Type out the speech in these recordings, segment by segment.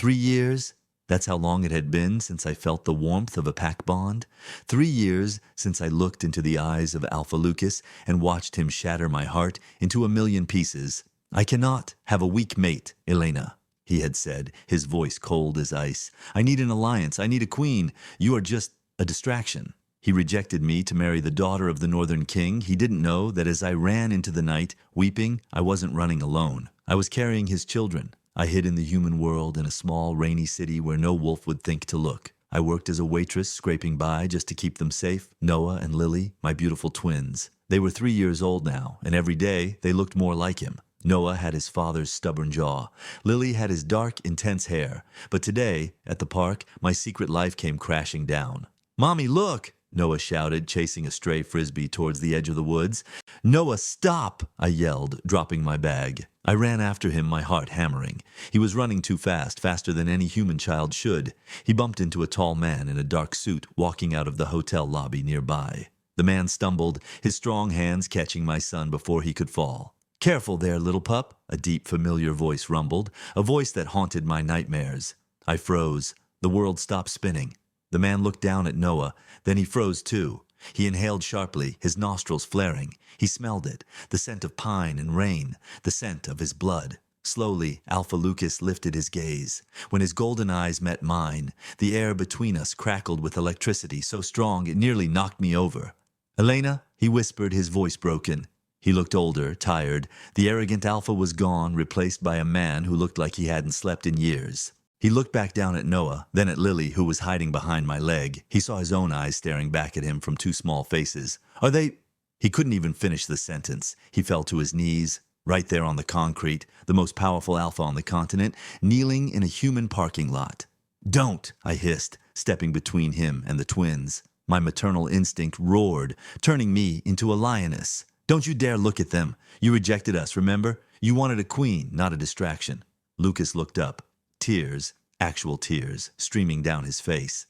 3 years? That's how long it had been since I felt the warmth of a pack bond. 3 years since I looked into the eyes of Alpha Lucas and watched him shatter my heart into a million pieces. I cannot have a weak mate, Elena, he had said, his voice cold as ice. I need an alliance. I need a queen. You are just a distraction. He rejected me to marry the daughter of the Northern King. He didn't know that as I ran into the night, weeping, I wasn't running alone. I was carrying his children. I hid in the human world in a small, rainy city where no wolf would think to look. I worked as a waitress, scraping by just to keep them safe. Noah and Lily, my beautiful twins. They were 3 years old now, and every day they looked more like him. Noah had his father's stubborn jaw. Lily had his dark, intense hair. But today, at the park, my secret life came crashing down. "Mommy, look!" Noah shouted, chasing a stray frisbee towards the edge of the woods. "Noah, stop!" I yelled, dropping my bag. I ran after him, my heart hammering. He was running too fast, faster than any human child should. He bumped into a tall man in a dark suit walking out of the hotel lobby nearby. The man stumbled, his strong hands catching my son before he could fall. "Careful there, little pup," a deep, familiar voice rumbled, a voice that haunted my nightmares. I froze. The world stopped spinning. The man looked down at Noah, then he froze too. He inhaled sharply, his nostrils flaring. He smelled it, the scent of pine and rain, the scent of his blood. Slowly, Alpha Lucas lifted his gaze. When his golden eyes met mine, the air between us crackled with electricity so strong it nearly knocked me over. "Elena," he whispered, his voice broken. He looked older, tired. The arrogant Alpha was gone, replaced by a man who looked like he hadn't slept in years. He looked back down at Noah, then at Lily, who was hiding behind my leg. He saw his own eyes staring back at him from two small faces. "Are they—" He couldn't even finish the sentence. He fell to his knees, right there on the concrete, the most powerful Alpha on the continent, kneeling in a human parking lot. "Don't!" I hissed, stepping between him and the twins. My maternal instinct roared, turning me into a lioness. "Don't you dare look at them. You rejected us, remember? You wanted a queen, not a distraction." Lucas looked up. Tears, actual tears, streaming down his face.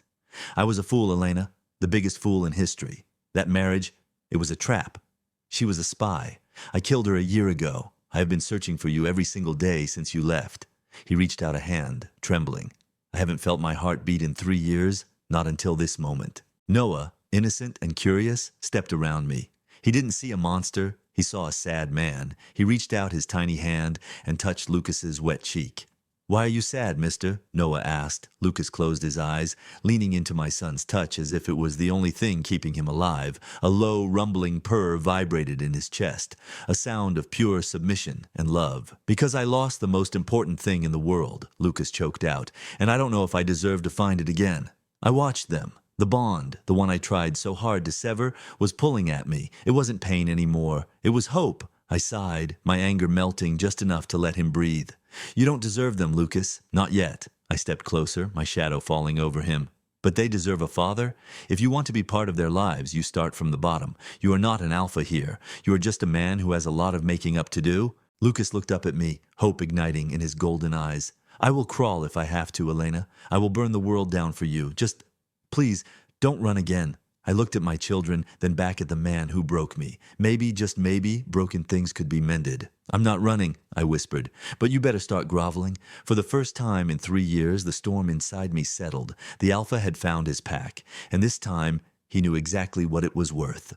"I was a fool, Elena, the biggest fool in history. That marriage, it was a trap. She was a spy. I killed her a year ago. I have been searching for you every single day since you left." He reached out a hand, trembling. "I haven't felt my heart beat in 3 years, not until this moment." Noah, innocent and curious, stepped around me. He didn't see a monster. He saw a sad man. He reached out his tiny hand and touched Lucas's wet cheek. "Why are you sad, mister?" Noah asked. Lucas closed his eyes, leaning into my son's touch as if it was the only thing keeping him alive. A low, rumbling purr vibrated in his chest, a sound of pure submission and love. "Because I lost the most important thing in the world," Lucas choked out, "and I don't know if I deserve to find it again." I watched them. The bond, the one I tried so hard to sever, was pulling at me. It wasn't pain anymore. It was hope. I sighed, my anger melting just enough to let him breathe. "You don't deserve them, Lucas. Not yet." I stepped closer, my shadow falling over him. "But they deserve a father. If you want to be part of their lives, you start from the bottom. You are not an alpha here. You are just a man who has a lot of making up to do." Lucas looked up at me, hope igniting in his golden eyes. "I will crawl if I have to, Elena. I will burn the world down for you. Just, please, don't run again." I looked at my children, then back at the man who broke me. Maybe, just maybe, broken things could be mended. "I'm not running," I whispered, "but you better start groveling." For the first time in 3 years, the storm inside me settled. The Alpha had found his pack, and this time he knew exactly what it was worth.